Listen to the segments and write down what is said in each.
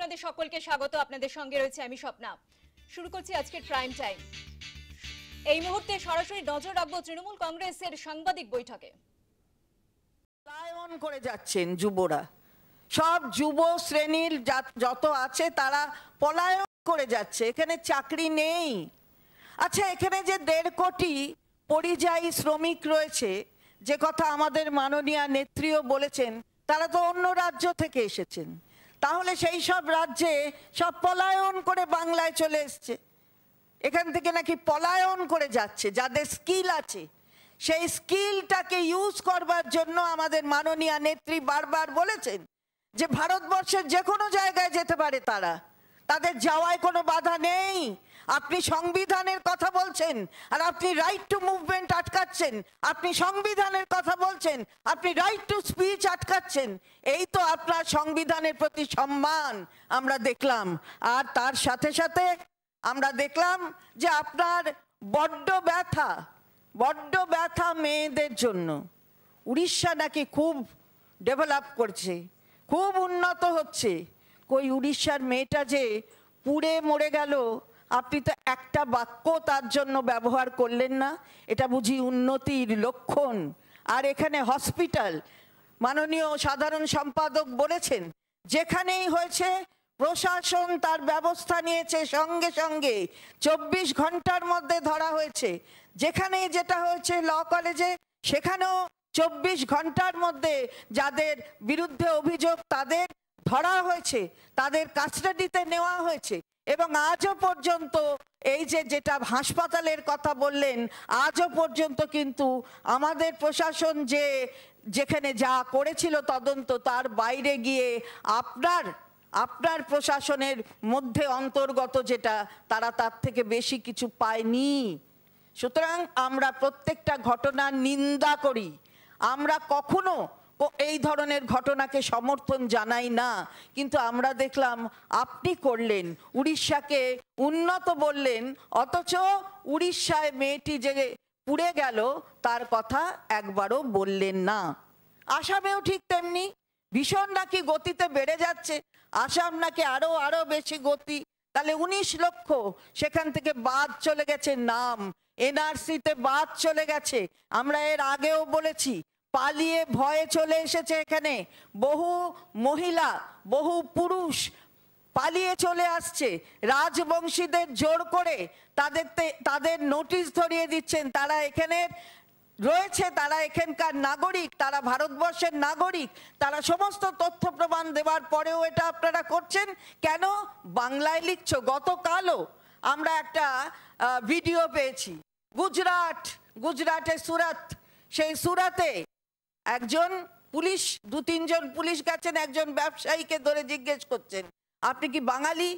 আপনাদের সকলকে স্বাগত। আপনাদের সঙ্গে রয়েছে আমি স্বপ্না। শুরু করছি আজকের প্রাইম টাইম। এই মুহূর্তে সরাসরি নজর রাখবো তৃণমূল কংগ্রেসের সাংবাদিক বৈঠকে। পলায়ন করে যাচ্ছেন যুবরা, সব যুব শ্রেণীর যত আছে তারা পলায়ন করে যাচ্ছে, এখানে চাকরি নেই। আচ্ছা, এখানে যে 1.5 কোটি পরিযায়ী শ্রমিক রয়েছে, যে কথা আমাদের মাননীয় নেত্রীও বলেছেন, তারা তো অন্য রাজ্য থেকে এসেছেন। তাহলে সেই সব রাজ্যে সব পলায়ন করে বাংলায় চলে এসছে। এখান থেকে নাকি পলায়ন করে যাচ্ছে যাদের স্কিল আছে, সেই স্কিলটাকে ইউজ করবার জন্য আমাদের মাননীয় নেত্রী বারবার বলেছেন যে ভারতবর্ষের যে কোনো জায়গায় যেতে পারে তারা, তাদের যাওয়ায় কোনো বাধা নেই। আপনি সংবিধানের কথা বলছেন আর আপনি রাইট টু মুভমেন্ট আটকাচ্ছেন, আপনি সংবিধানের কথা বলছেন, আপনি রাইট টু স্পিচ আটকাচ্ছেন। এই তো আপনার সংবিধানের প্রতি সম্মান আমরা দেখলাম। আর তার সাথে সাথে আমরা দেখলাম যে আপনার বড্ড ব্যথা মেয়েদের জন্য। উড়িষ্যা নাকি খুব ডেভেলপ করছে, খুব উন্নত হচ্ছে। কই উড়িষ্যার মেয়েটা যে পুড়ে মরে গেল, আপনি তো একটা বাক্য তার জন্য ব্যবহার করলেন না। এটা বুঝি উন্নতির লক্ষণ? আর এখানে হসপিটাল, মাননীয় সাধারণ সম্পাদক বলেছেন যেখানেই হয়েছে প্রশাসন তার ব্যবস্থা নিয়েছে, সঙ্গে সঙ্গে 24 ঘন্টার মধ্যে ধরা হয়েছে। যেখানে যেটা হয়েছে ল কলেজে, সেখানেও 24 ঘন্টার মধ্যে যাদের বিরুদ্ধে অভিযোগ তাদের ধরা হয়েছে, তাদের কাস্টাডিতে নেওয়া হয়েছে। এবং আজও পর্যন্ত এই যেটা হাসপাতালের কথা বললেন, আজও পর্যন্ত কিন্তু আমাদের প্রশাসন যেখানে যা করেছিল তদন্ত, তার বাইরে গিয়ে আপনার প্রশাসনের মধ্যে অন্তর্গত যেটা, তারা তার থেকে বেশি কিছু পায়নি। সুতরাং আমরা প্রত্যেকটা ঘটনার নিন্দা করি। আমরা কখনো এই ধরনের ঘটনাকে সমর্থন জানাই না, কিন্তু আমরা দেখলাম আপনি করলেন, উড়িষ্যাকে উন্নত বললেন, অথচ উড়িষ্যায় মেয়েটি যে পুড়ে গেল তার কথা একবারও বললেন না। আসামেও ঠিক তেমনি ভীষণ নাকি গতিতে বেড়ে যাচ্ছে, আসাম নাকি আরো বেশি গতি। তাহলে 19 লক্ষ সেখান থেকে বাদ চলে গেছে, নাম এনআরসিতে বাদ চলে গেছে। আমরা এর আগেও বলেছি, পালিয়ে ভয়ে চলে এসেছে এখানে বহু মহিলা, বহু পুরুষ পালিয়ে চলে আসছে। রাজবংশীদের জোর করে তাদের নোটিশ ধরিয়ে দিচ্ছেন, তারা এখানে রয়েছে, তারা এখানকার নাগরিক, তারা ভারতবর্ষের নাগরিক। তারা সমস্ত তথ্য প্রমাণ দেওয়ার পরেও এটা আপনারা করছেন কেন? বাংলায় লিখছো। গতকালও আমরা একটা ভিডিও পেয়েছি, গুজরাটে সুরাত, সেই সুরাতে একজন পুলিশ, 2-3 জন পুলিশ গেছেন, একজন ব্যবসায়ীকে ধরে জিজ্ঞেস করছেন আপনি কি বাঙালি?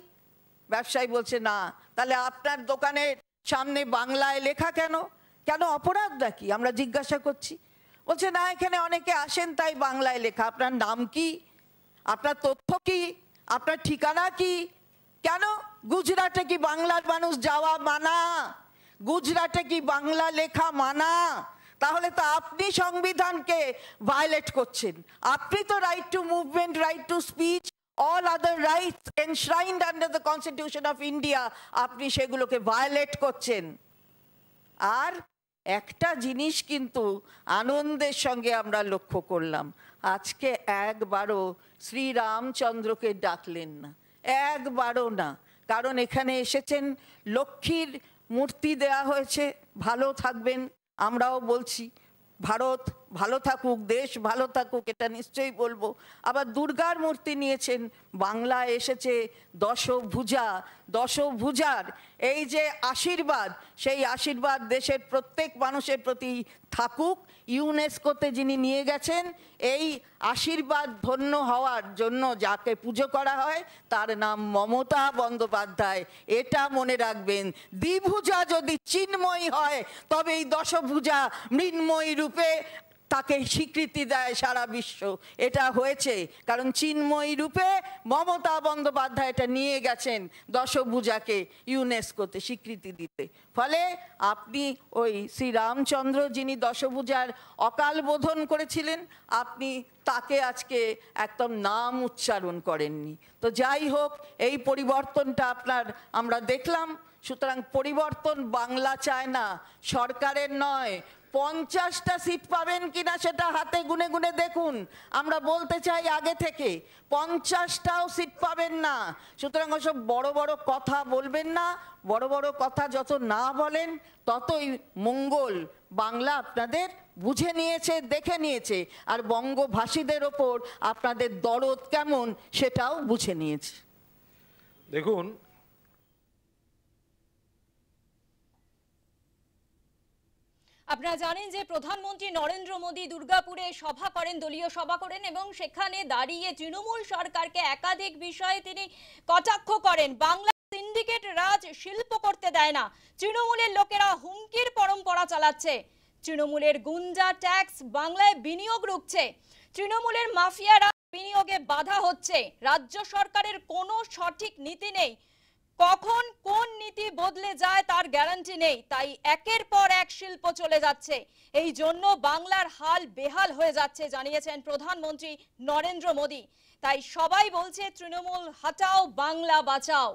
ব্যবসায়ী বলছে না। তাহলে আপনার দোকানের সামনে বাংলায় লেখা কেন? অপরাধ নাকি? আমরা জিজ্ঞাসা করছি। বলছে না, এখানে অনেকে আসেন তাই বাংলায় লেখা। আপনার নাম কি? আপনার তথ্য কি? আপনার ঠিকানা কি? কেন? গুজরাটে কি বাংলার মানুষ যাওয়া মানা? গুজরাটে কি বাংলা লেখা মানা? তাহলে তো আপনি সংবিধানকে ভায়োলেট করছেন। আপনি তো right two movement, right to speech, all other rights enshrined under the Constitution of India, আপনি সেগুলোকে ভায়োলেট করছেন। আর একটা জিনিস কিন্তু আনন্দের সঙ্গে আমরা লক্ষ্য করলাম, আজকে একবারও শ্রীরামচন্দ্রকে ডাকলেন না, একবারও না। কারণ এখানে এসেছেন, লক্ষ্মীর মূর্তি দেয়া হয়েছে, ভালো থাকবেন। আমরাও বলছি ভারত ভালো থাকুক, দেশ ভালো থাকুক, এটা নিশ্চয়ই বলবো। আবার দুর্গার মূর্তি নিয়েছেন, বাংলা এসেছে দশভুজার এই যে আশীর্বাদ, সেই আশীর্বাদ দেশের প্রত্যেক মানুষের প্রতি থাকুক। ইউনেস্কোতে যিনি নিয়ে গেছেন, এই আশীর্বাদ ধন্য হওয়ার জন্য যাকে পুজো করা হয় তার নাম মমতা বন্দ্যোপাধ্যায়। এটা মনে রাখবেন, দ্বিভুজা যদি চিন্ময়ী হয় তবে এই দশভুজা মৃন্ময়ী রূপে তাকে স্বীকৃতি দেয় সারা বিশ্ব। এটা হয়েছে কারণ চিন্ময়ী রূপে মমতা বন্দ্যোপাধ্যায় এটা নিয়ে গেছেন দশভুজাকে ইউনেস্কোতে স্বীকৃতি দিতে। ফলে আপনি ওই শ্রীরামচন্দ্র যিনি দশভুজার অকাল বোধন করেছিলেন, আপনি তাকে আজকে একদম নাম উচ্চারণ করেননি। তো যাই হোক, এই পরিবর্তনটা আমরা দেখলাম। সুতরাং পরিবর্তন বাংলা চায় না, সরকারের নয়। 50টা সিট পাবেন কিনা সেটা হাতে গুনে গুনে দেখুন। আমরা বলতে চাই আগে থেকে 50টাও সিট পাবেন না। সুতরাং ওসব বড় বড় কথা বলবেন না। বড় বড় কথা যত না বলেন ততই মঙ্গল। বাংলা আপনাদের বুঝে নিয়েছে, দেখে নিয়েছে, আর বঙ্গভাষীদের ওপর আপনাদের দরদ কেমন সেটাও বুঝে নিয়েছে। দেখুন, আপনারা জানেন যে প্রধানমন্ত্রী নরেন্দ্র মোদী দুর্গাপুরে সভা করেন, দলীয় সভা করেন, এবং সেখানে দাঁড়িয়ে তৃণমূল সরকারকে একাধিক বিষয়ে তিনি কটাক্ষ করেন। বাংলা সিন্ডিকেট রাজ শিল্প করতে দেয় না, তৃণমূলের লোকেরা হুমকির পরম্পরা চালাচ্ছে, তৃণমূলের গুঞ্জা ট্যাক্স বাংলায় বিনিয়োগ রুখছে, তৃণমূলের মাফিয়ারা বিনিয়োগে বাধা হচ্ছে, রাজ্য সরকারের কোনো সঠিক নীতি নেই, কখন কোন নীতি বদলে যায় তার গ্যারান্টি নেই, তাই একের পর এক শিল্প চলে যাচ্ছে, এই জন্য বাংলার হাল বেহাল হয়ে যাচ্ছে, জানিয়েছেন প্রধানমন্ত্রী নরেন্দ্র মোদী। তাই সবাই বলছে তৃণমূল হটাও, বাংলা বাঁচাও।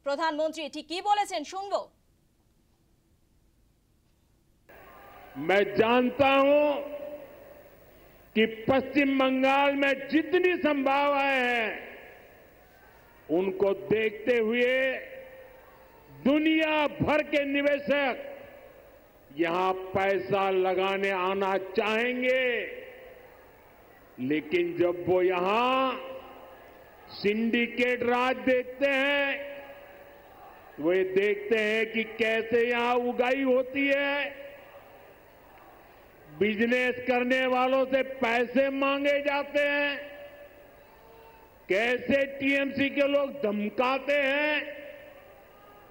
প্রধানমন্ত্রী ঠিক কি বলেছেন শুনবো। मैं जानता हूं कि पश्चिम बंगाल में जितनी संभावनाएं हैं उनको देखते हुए दुनिया भर के निवेशक यहां पैसा लगाने आना चाहेंगे, लेकिन जब वो यहां सिंडिकेट राज देखते हैं, वे देखते हैं कि कैसे यहां उगाई होती है, बिजनेस करने वालों से पैसे मांगे जाते हैं, कैसे टीएमसी के लोग धमकाते हैं,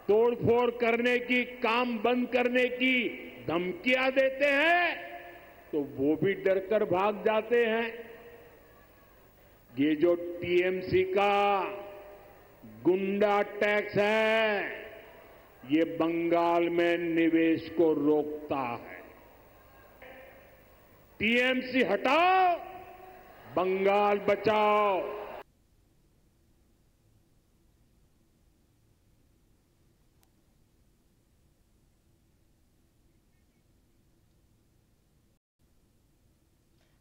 तोड़फोड़ करने की, काम बंद करने की धमकियां देते हैं, तो वो भी डरकर भाग जाते हैं। ये जो टीएमसी का गुंडा टैक्स है, ये बंगाल में निवेश को रोकता है। टीएमसी हटाओ, बंगाल बचाओ।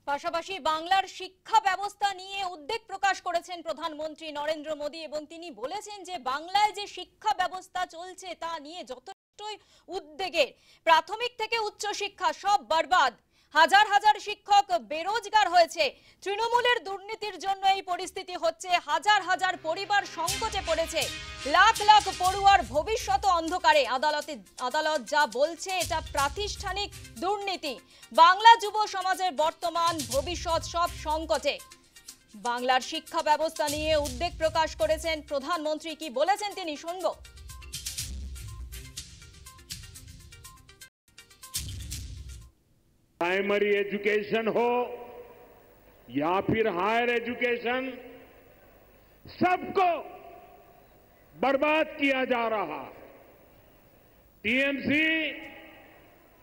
পাশাপাশি বাংলার শিক্ষা ব্যবস্থা নিয়ে উদ্বেগ প্রকাশ করেছেন প্রধানমন্ত্রী নরেন্দ্র মোদী, এবং তিনি বলেছেন যে বাংলায় যে শিক্ষা ব্যবস্থা চলছে তা নিয়ে যথেষ্টই উদ্বেগের। প্রাথমিক থেকে উচ্চ শিক্ষা সব বরবাদ, হাজার হাজার শিক্ষক বেরোজগার হয়েছে, তৃণমূলের দুর্নীতির জন্য এই পরিস্থিতি হচ্ছে, হাজার হাজার পরিবার সংকটে পড়েছে, লাখ লাখ পড়ুয়ার ভবিষ্যৎ অন্ধকারে। আদালত যা বলছে এটা প্রাতিষ্ঠানিক দুর্নীতি। বাংলা যুব সমাজের বর্তমান ভবিষ্যৎ সব সংকটে। বাংলার শিক্ষা ব্যবস্থা নিয়ে উদ্বেগ প্রকাশ করেছেন প্রধানমন্ত্রী। কি বলেছেন তিনি শুনবো। प्राइमरी एजुकेशन हो या फिर हायर एजुकेशन, सबको बर्बाद किया जा रहा है। टीएमसी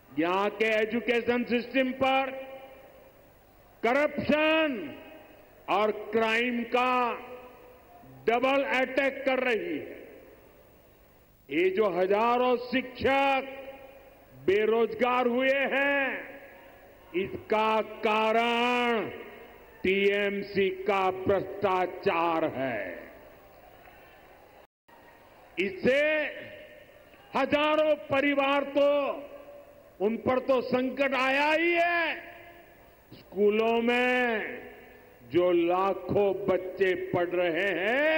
यहां के एजुकेशन सिस्टम पर करप्शन और क्राइम का डबल अटैक कर रही है। ये जो हजारों शिक्षक बेरोजगार हुए हैं, इसका कारण टीएमसी का भ्रष्टाचार है। इससे हजारों परिवार तो उन पर तो संकट आया ही है। स्कूलों में जो लाखों बच्चे पढ़ रहे हैं,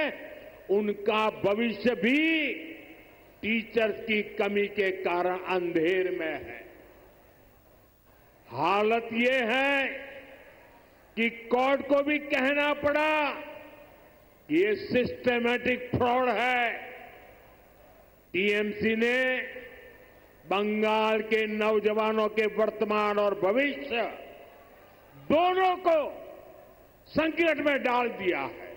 उनका भविष्य भी टीचर्स की कमी के कारण अंधेर में है। हालत ये है कि कोर्ट को भी कहना पड़ा कि ये सिस्टमैटिक फ्रॉड है। टीएमसी ने बंगाल के नौजवानों के वर्तमान और भविष्य दोनों को संकट में डाल दिया है।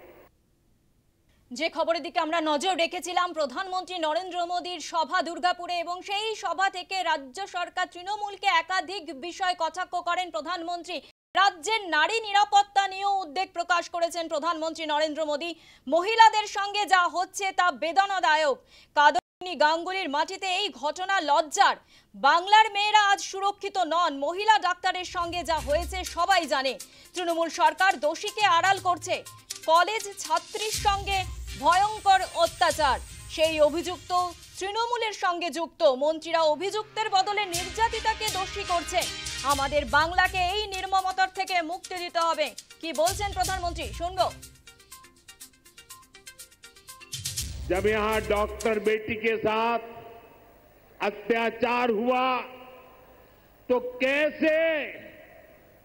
যে খবরের দিকে আমরা নজর রেখেছিলাম, প্রধানমন্ত্রী নরেন্দ্র মোদীর সভা দুর্গাপুরে এবং সেই সভা থেকে রাজ্য সরকার তৃণমূলকে একাধিক বিষয় কটাক্ষ করেন প্রধানমন্ত্রী। রাজ্যের নারী নিরাপত্তা নিয়েও উদ্বেগ প্রকাশ করেছেন প্রধানমন্ত্রী নরেন্দ্র মোদী। মহিলাদের সঙ্গে যা হচ্ছে তা বেদনাদায়ক। কাদম্বিনী গাঙ্গুলির মাটিতে এই ঘটনা লজ্জার। বাংলার মেয়েরা আজ সুরক্ষিত নন। মহিলা ডাক্তারের সঙ্গে যা হয়েছে সবাই জানে। তৃণমূল সরকার দোষীকে আড়াল করছে। কলেজ ছাত্রীর সঙ্গে ভয়ঙ্কর অত্যাচার, সেই অভিযুক্ত তৃণমূলের সঙ্গে যুক্ত। মন্ত্রীরা অভিযুক্তের বদলে নির্যাতিতাকে দোষী করছে। আমাদের বাংলাকে এই নির্মমতার থেকে মুক্তি দিতে হবে। কি বলছেন প্রধানমন্ত্রী, শুনবো। जब यहां डॉक्टर बेटी के साथ अत्याचार हुआ तो कैसे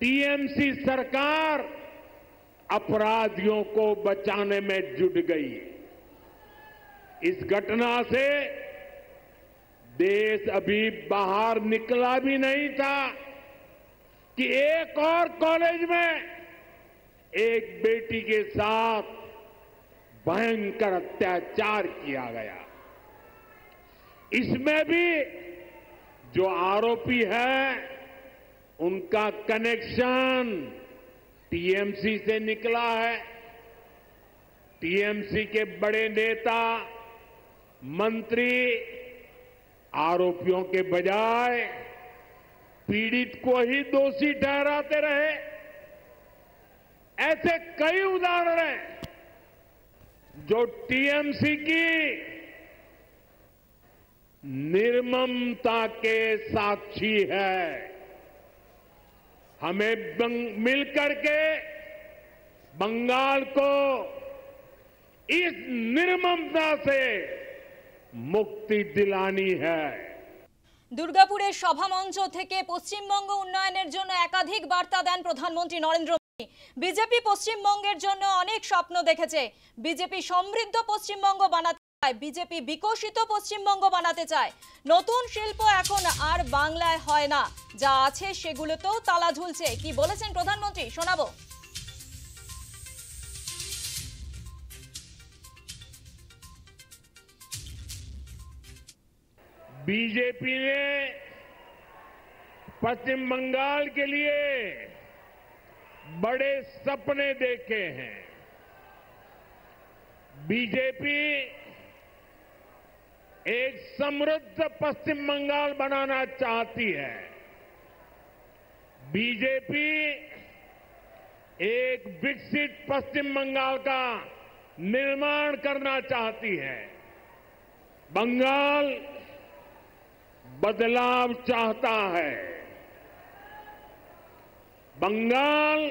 टीएमसी सरकार अपराधियों को बचाने में जुट गई। इस घटना से देश अभी बाहर निकला भी नहीं था कि एक और कॉलेज में एक बेटी के साथ भयंकर अत्याचार किया गया। इसमें भी जो आरोपी है उनका कनेक्शन टीएमसी से निकला है। टीएमसी के बड़े नेता मंत्री आरोपियों के बजाय पीड़ित को ही दोषी ठहराते रहे। ऐसे कई उदाहरण हैं जो टीएमसी की निर्ममता के साक्षी है। हमें मिलकर के बंगाल को इस निर्ममता से मुक्ति दिलानी है। দুর্গাপুরের সভামঞ্চ থেকে পশ্চিমবঙ্গ উন্নয়নের জন্য একাধিক বার্তা দেন প্রধানমন্ত্রী নরেন্দ্র মোদী। বিজেপি পশ্চিমবঙ্গের জন্য অনেক স্বপ্ন দেখেছে। বিজেপি সমৃদ্ধ পশ্চিমবঙ্গ বানাতে চায়, বিজেপি বিকশিত পশ্চিমবঙ্গ বানাতে চায়। নতুন শিল্প এখন আর বাংলায় হয় না, যা আছে সেগুলোতেও তালা ঝুলছে। কি বলেছেন প্রধানমন্ত্রী, শোনাবো। बीजेपी ने पश्चिम बंगाल के लिए बड़े सपने देखे हैं। बीजेपी एक समृद्ध पश्चिम बंगाल बनाना चाहती है। बीजेपी एक विकसित पश्चिम बंगाल का निर्माण करना चाहती है। बंगाल बदलाव चाहता है। बंगाल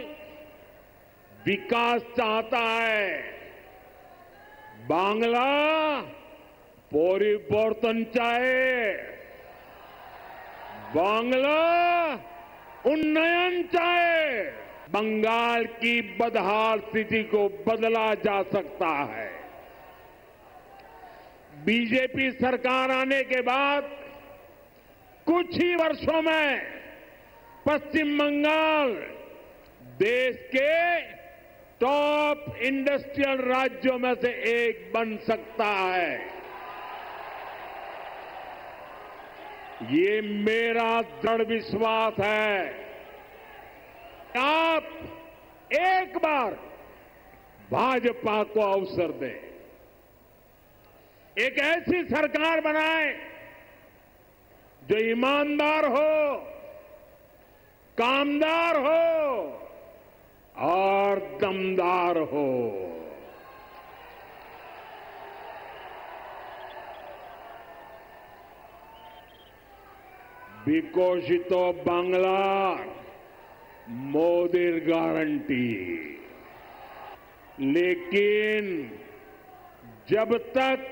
विकास चाहता है। बांग्ला परिवर्तन चाहे। बांग्ला उन्नयन चाहे। बंगाल की बदहाल स्थिति को बदला जा सकता है। बीजेपी सरकार आने के बाद कुछ ही वर्षों में पश्चिम बंगाल देश के टॉप इंडस्ट्रियल राज्यों में से एक बन सकता है। ये मेरा दृढ़ विश्वास है। आप एक बार भाजपा को अवसर दें, एक ऐसी सरकार बनाएं जो ईमानदार हो, कामदार हो और दमदार हो। विकसित बांग्ला मोदीर गारंटी। लेकिन जब तक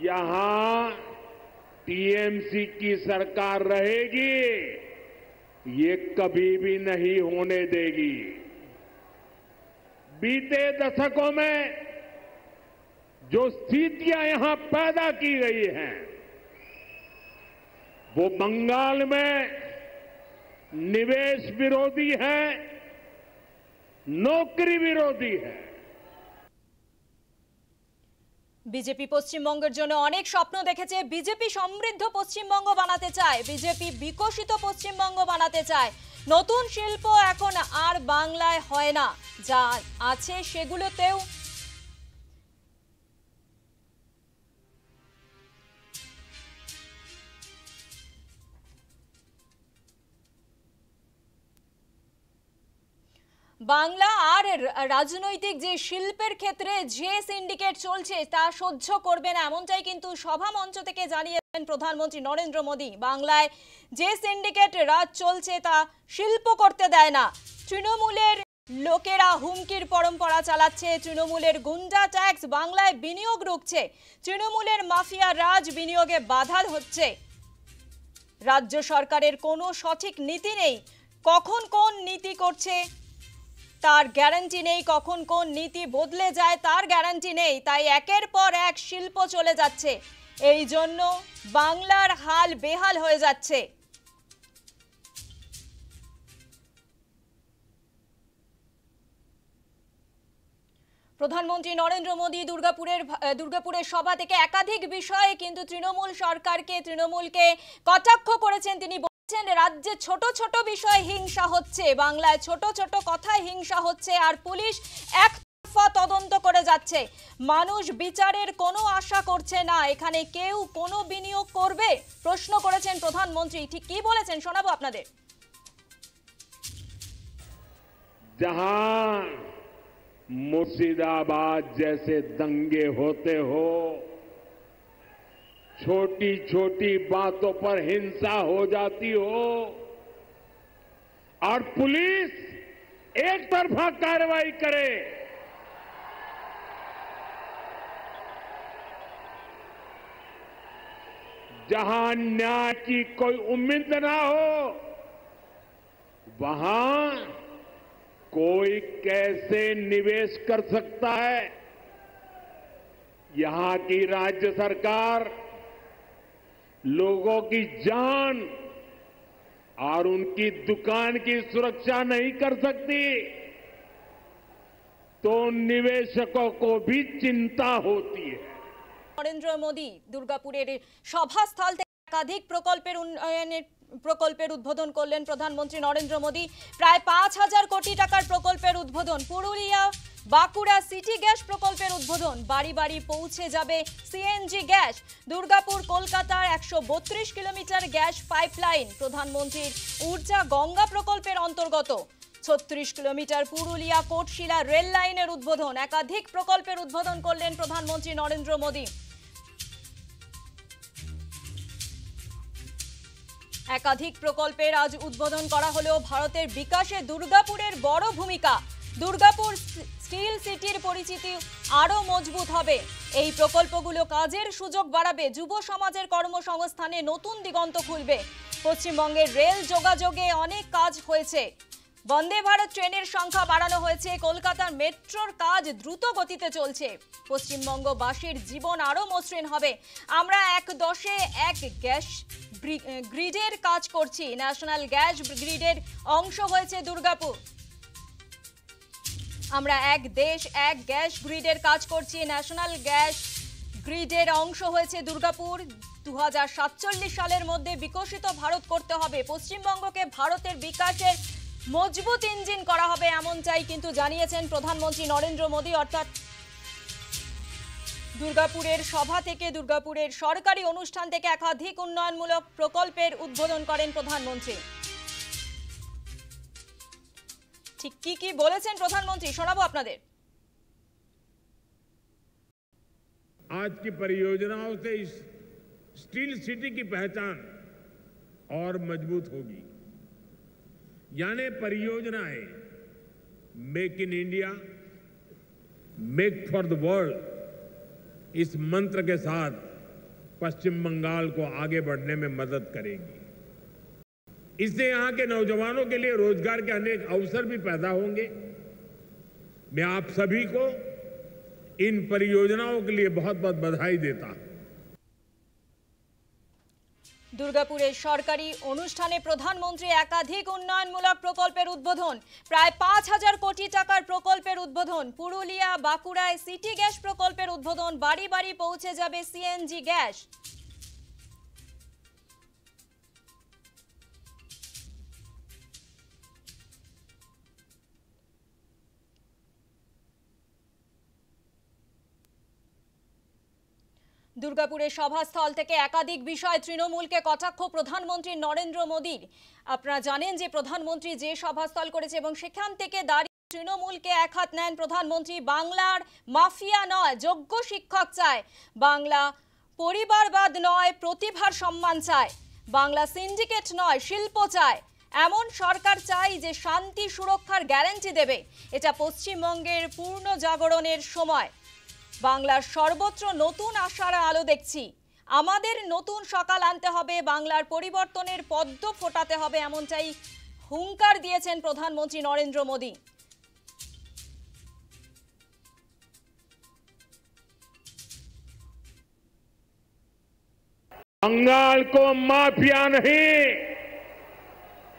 यहां टीएमसी की सरकार रहेगी, ये कभी भी नहीं होने देगी। बीते दशकों में जो स्थितियां यहां पैदा की गई हैं, वो बंगाल में निवेश विरोधी है, नौकरी विरोधी है। বিজেপি পশ্চিমবঙ্গের জন্য অনেক স্বপ্ন দেখেছে। বিজেপি সমৃদ্ধ পশ্চিমবঙ্গ বানাতে চায়, বিজেপি বিকশিত পশ্চিমবঙ্গ বানাতে চায়। নতুন শিল্প এখন আর বাংলায় হয় না, যা আছে সেগুলোতেও বাংলা আর রাজনৈতিক যে শিল্পের ক্ষেত্রে যে সিন্ডিকেট চলছে তা সহ্য করবে না, এমনটাই কিন্তু সভা মঞ্চ থেকে জানিয়েছেন প্রধানমন্ত্রী নরেন্দ্র মোদী। বাংলায় যে সিন্ডিকেট রাজ চলছে তা শিল্প করতে দেয় না। তৃণমূলের লোকেরা হুমকির পরম্পরা চালাচ্ছে, তৃণমূলের গুন্ডা ট্যাক্স বাংলায় বিনিয়োগ রুখছে, তৃণমূলের মাফিয়া রাজ বিনিয়োগে বাধা হচ্ছে। রাজ্য সরকারের কোনো সঠিক নীতি নেই, কখন কোন নীতি করছে তার গ্যারান্টি নেই, কখন কোন নীতি বদলে যায় তার গ্যারান্টি নেই। তাই একের পর এক শিল্প চলে যাচ্ছে, এই জন্য বাংলার হাল বেহাল হয়ে যাচ্ছে। প্রধানমন্ত্রী নরেন্দ্র মোদী দুর্গাপুরের সভা থেকে একাধিক বিষয়ে কিন্তু তৃণমূলকে কটাক্ষ করেছেন। তিনি রাজ্যে ছোট ছোট বিষয়ে হিংসা হচ্ছে, বাংলায় ছোট ছোট কথায় হিংসা হচ্ছে, আর পুলিশ একতরফা তদন্ত করে যাচ্ছে। মানুষ বিচারের কোনো আশা করছে না, এখানে কেউ কোনো বিনিয়োগ করবে প্রশ্ন করেছেন প্রধানমন্ত্রী। ঠিক কি বলেছেন শোনাবো আপনাদের। जहां मुर्शिदाबाद जैसे दंगे होते हो, छोटी छोटी बातों पर हिंसा हो जाती हो और पुलिस एक तरफा कार्रवाई करे, जहां न्याय की कोई उम्मीद ना हो, वहां कोई कैसे निवेश कर सकता है। यहां की राज्य सरकार लोगों की जान और उनकी दुकान की सुरक्षा नहीं कर सकती, तो निवेशकों को भी चिंता होती है। নরেন্দ্র মোদী দুর্গাপুরের সভাস্থল থেকে একাধিক প্রকল্পের উদ্বোধন করলেন প্রধানমন্ত্রী নরেন্দ্র মোদী। প্রায় ৫,০০০ কোটি টাকার প্রকল্পের উদ্বোধন, পুরুলিয়া বাঁকুড়া সিটি গ্যাস প্রকল্পের উদ্বোধন, বাড়ি বাড়ি পৌঁছে যাবে সিএনজি গ্যাস। দুর্গাপুর কলকাতার ১৩২ কিলোমিটার গ্যাস পাইপলাইন প্রধানমন্ত্রীর ঊর্জা গঙ্গা প্রকল্পের অন্তর্গত। ৩৬ কিলোমিটার পুরুলিয়া কোটশিলা রেল লাইনের উদ্বোধন, একাধিক প্রকল্পের উদ্বোধন করলেন প্রধানমন্ত্রী নরেন্দ্র মোদী। একাধিক প্রকল্পের আজ উদ্বোধন করা হলেও ভারতের বিকাশে দুর্গাপুরের বড় ভূমিকা। দুর্গাপুর স্টিল সিটির পরিচিতি আরো মজবুত হবে। এই প্রকল্পগুলো কাজের সুযোগ বাড়াবে, যুব সমাজের কর্মসংস্থানে নতুন দিগন্ত খুলবে। পশ্চিমবঙ্গের রেল যোগাযোগে অনেক কাজ হয়েছে, বন্দে ভারত ট্রেনের সংখ্যা বাড়ানো হয়েছে, কলকাতার মেট্রোর কাজ দ্রুত গতিতে চলছে। পশ্চিমবঙ্গবাসীর জীবন আরো মসৃণ হবে। আমরা ১ গ্যাস গ্রিডের কাজ করছি, ন্যাশনাল গ্যাস গ্রিডের অংশ হয়েছে দুর্গাপুর। আমরা এক দেশ এক গ্যাস গ্রিডের কাজ করছি, ন্যাশনাল গ্যাস গ্রিডের অংশ হয়েছে দুর্গাপুর। ২০৪৭ সালের মধ্যে বিকশিত ভারত করতে হবে, পশ্চিমবঙ্গকে ভারতের বিকাশের মজবুত ইঞ্জিন করা হবে, এমনটাই কিন্তু জানিয়েছেন প্রধানমন্ত্রী নরেন্দ্র মোদী। অর্থাৎ দুর্গাপুরের সভা থেকে, দুর্গাপুরের সরকারি অনুষ্ঠান থেকে একাধিক উন্নয়নমূলক প্রকল্পের উদ্বোধন করেন প্রধানমন্ত্রী। ঠিক কি বলেছেন প্রধানমন্ত্রী শোনাবো আপনাদের। आज की परियोजनाओं से इस स्टील सिटी की पहचान और मजबूत होगी। यानी परियोजनाएं make in India, make for the world, इस मंत्र के साथ पश्चिम बंगाल को आगे बढ़ने में मदद करेगी। इससे यहां के नौजवानों के लिए रोजगार के अनेक अवसर भी पैदा होंगे। मैं आप सभी को इन परियोजनाओं के लिए बहुत बहुत बधाई देता हूं। দুর্গাপুরের সরকারি অনুষ্ঠানে প্রধানমন্ত্রী একাধিক উন্নয়নমূলক প্রকল্পের উদ্বোধন। প্রায় 5,000 কোটি টাকার প্রকল্পের উদ্বোধন। পুরুলিয়া বাঁকুড়ায় সিটি গ্যাস প্রকল্পের উদ্বোধন। বাড়ি বাড়ি পৌঁছে যাবে সিএনজি গ্যাস। দুর্গাপুরের সভাস্থল থেকে একাধিক বিষয় তৃণমূলকে কটাক্ষ প্রধানমন্ত্রী নরেন্দ্র মোদীর। আপনারা জানেন যে প্রধানমন্ত্রী যে সভাস্থল করেছে এবং সেখান থেকে দাঁড়িয়ে তৃণমূলকে একহাত নেন প্রধানমন্ত্রী। বাংলার মাফিয়া নয়, যোগ্য শিক্ষক চায়। বাংলা পরিবারবাদ নয়, প্রতিভার সম্মান চায়। বাংলা সিন্ডিকেট নয়, শিল্প চায়। এমন সরকার চাই যে শান্তি সুরক্ষার গ্যারান্টি দেবে। এটা পশ্চিমবঙ্গের পূর্ণ জাগরণের সময়। বাংলার সর্বত্র নতুন আশার আলো দেখছি। আমাদের নতুন সকাল আনতে হবে, বাংলার পরিবর্তনের পদ্ম ফোটাতে হবে, এমনটাই হুঙ্কার দিয়েছেন প্রধানমন্ত্রী নরেন্দ্র মোদী। बंगाल को माफिया नहीं,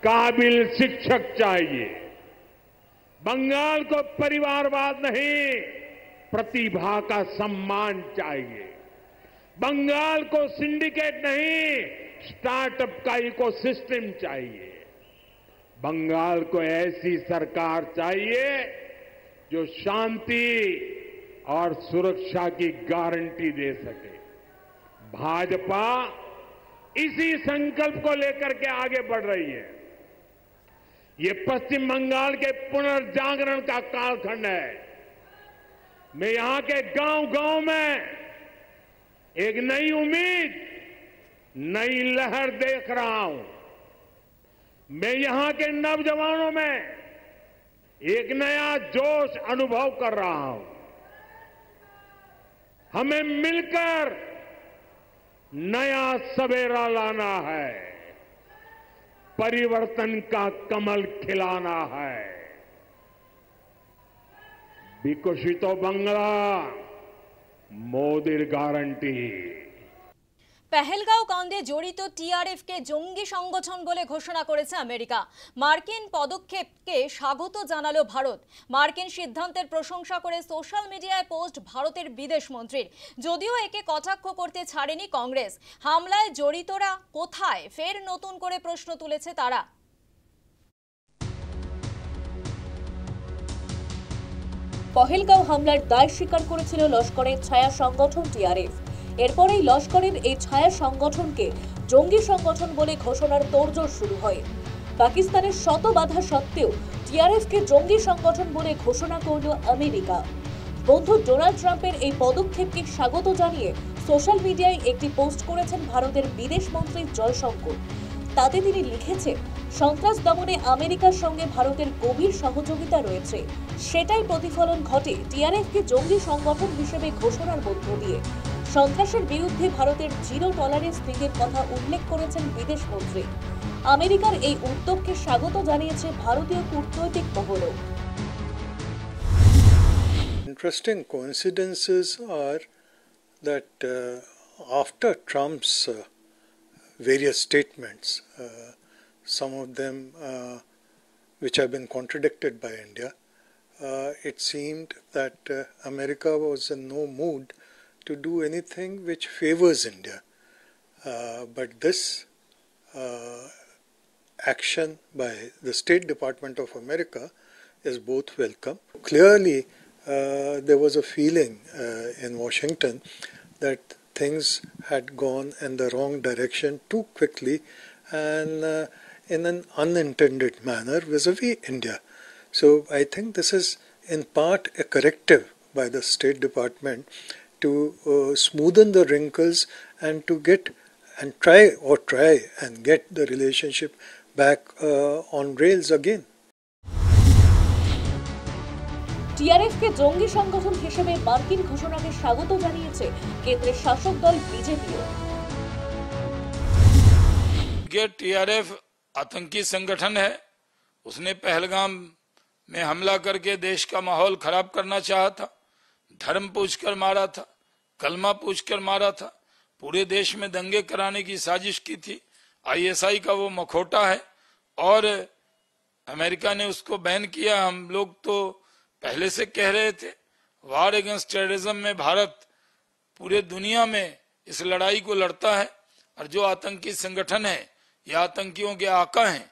काबिल शिक्षक चाहिए। बंगाल को परिवारवाद नहीं, प्रतिभा का सम्मान चाहिए। बंगाल को सिंडिकेट नहीं, स्टार्टअप का इकोसिस्टम चाहिए। बंगाल को ऐसी सरकार चाहिए जो शांति और सुरक्षा की गारंटी दे सके। भाजपा इसी संकल्प को लेकर के आगे बढ़ रही है। ये पश्चिम बंगाल के पुनर्जागरण का कालखंड है। मैं यहां के गांव-गांव में एक नई उम्मीद, नई लहर देख रहा हूं। मैं यहां के नौजवानों में एक नया जोश अनुभव कर रहा हूं। हमें मिलकर नया सवेरा लाना है, परिवर्तन का कमल खिलाना है। विकसित बांग्ला মোদির গ্যারান্টি। পেহেলগাঁও কাণ্ডে জড়িত টিআরএফকে জঙ্গি সংগঠন বলে ঘোষণা করেছে আমেরিকা। মার্কিন পদক্ষেপকে স্বাগত জানালো ভারত। মার্কিন সিদ্ধান্তের প্রশংসা করে সোশ্যাল মিডিয়ায় পোস্ট ভারতের বিদেশ মন্ত্রীর। যদিও একে কটাক্ষ করতে ছাড়েনি কংগ্রেস। হামলায় জড়িতরা কোথায়, ফের নতুন করে প্রশ্ন তুলেছে তারা। পহেলগাঁও হামলার দায় স্বীকার করেছিল লস্করের ছায়া সংগঠন টিআরএফ। এরপরেই লস্করের এই ছায়া সংগঠনকে জঙ্গি সংগঠন বলে ঘোষণার তোড়জোড় শুরু হয়। পাকিস্তানের শত বাধা সত্ত্বেও টিআরএফকে জঙ্গি সংগঠন বলে ঘোষণা করল আমেরিকা। বন্ধু ডোনাল্ড ট্রাম্পের এই পদক্ষেপকে স্বাগত জানিয়ে সোশ্যাল মিডিয়ায় একটি পোস্ট করেছেন ভারতের বিদেশ মন্ত্রী জয়শঙ্কর। তাতে তিনি লিখেছেন, সন্ত্রাস দমনে আমেরিকার সঙ্গে ভারতের গভীর সহযোগিতা রয়েছে। সেটাই প্রতিফলন ঘটে টিআরএফকে জঙ্গি সংগঠন হিসেবে ঘোষণার মধ্য দিয়ে। সন্ত্রাসের বিরুদ্ধে ভারতের জিরো টলারেন্স নীতির কথা উল্লেখ করেছেন বিদেশ মন্ত্রী। আমেরিকার এই উদ্যোগকে স্বাগত জানিয়েছে ভারতীয় কূটনৈতিক মহলও। Interesting coincidences are that after Trump's various statements, some of them which have been contradicted by India, it seemed that America was in no mood to do anything which favors India. But this action by the State Department of America is both welcome. Clearly, there was a feeling in Washington that things had gone in the wrong direction too quickly and in an unintended manner vis-a-vis India. So I think this is in part a corrective by the State Department to smoothen the wrinkles and to get and try and get the relationship back on rails again. টিআরএফকে জঙ্গি সংগঠন হিসেবে মার্কিন ঘোষণাকে স্বাগত জানিয়েছে কেন্দ্রের শাসক দল বিজেপিও। TRF आतंकी संगठन है। उसने पहलगाम में हमला करके देश का माहौल खराब करना चाहा था। धर्म पूछकर मारा था, कलमा पूछकर मारा था। पूरे देश में दंगे कराने की साजिश की थी। आईएसआई का वो मखौटा है और अमेरिका ने उसको बैन किया। हम लोग तो पहले से कह रहे थे वार अगेंस्ट टेररिज्म में भारत पूरे दुनिया में इस लड़ाई को लड़ता है और जो आतंकी संगठन है या आतंकियों के आका हैं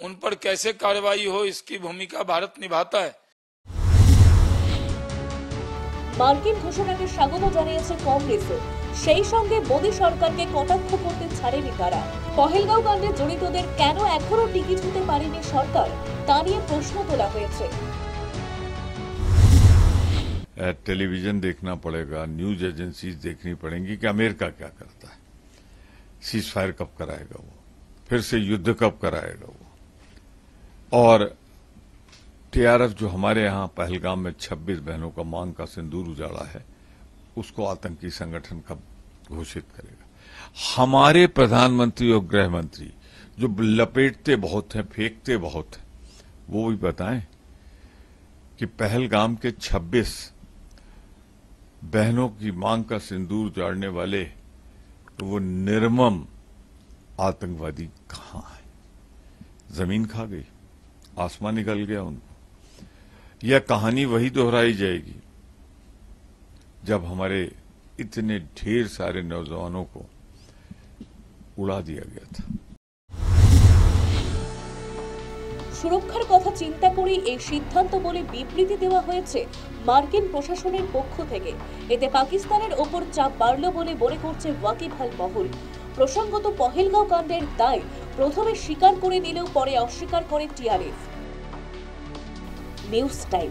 उन पर कैसे कार्रवाई हो इसकी भूमिका भारत निभाता है। মার্কিন ঘোষণাকে স্বাগত জানিয়েছে কংগ্রেসও, সেই সঙ্গে মোদী সরকারকে কটাক্ষ করতে ছাড়েনি তারা। পহেলগাঁও কাণ্ডে জড়িতদের কেন এখনো টিকিট হতে পারেনি সরকার তা নিয়ে প্রশ্ন তোলা হয়েছে। टेलीविजन देखना पड़ेगा, न्यूज एजेंसीज देखनी पड़ेंगी कि अमेरिका क्या करता है, सीज फायर कब कराएगा वो, फिर से युद्ध कब कराएगा वो, और टीआरएफ जो हमारे यहाँ पहलगाम में 26 बहनों का मांग का सिंदूर उजाड़ा है उसको आतंकी संगठन कब घोषित करेगा। हमारे प्रधानमंत्री और गृह मंत्री जो लपेटते बहुत हैं, फेंकते बहुत हैं, वो भी बताएं कि पहलगाम के 26 बहनों की मांग का सिंदूर उजाड़ने वाले तो वो निर्मम आतंकवादी कहां है। जमीन खा गई, आसमान निकल गया उनको। यह कहानी वही दोहराई जाएगी जब हमारे इतने ढेर सारे नौजवानों को उड़ा दिया गया था। সুরক্ষার কথা চিন্তা করে এই সিদ্ধান্ত বলে বিবৃতি দেওয়া হয়েছে মার্কিন প্রশাসনের পক্ষ থেকে। এতে পাকিস্তানের ওপর চাপ বাড়ল বলে মনে করছে ওয়াকিবহাল মহল। প্রসঙ্গত পহেলগাঁও কাণ্ডের দায় প্রথমে স্বীকার করে নিলেও পরে অস্বীকার করে টিআরএফ। News time.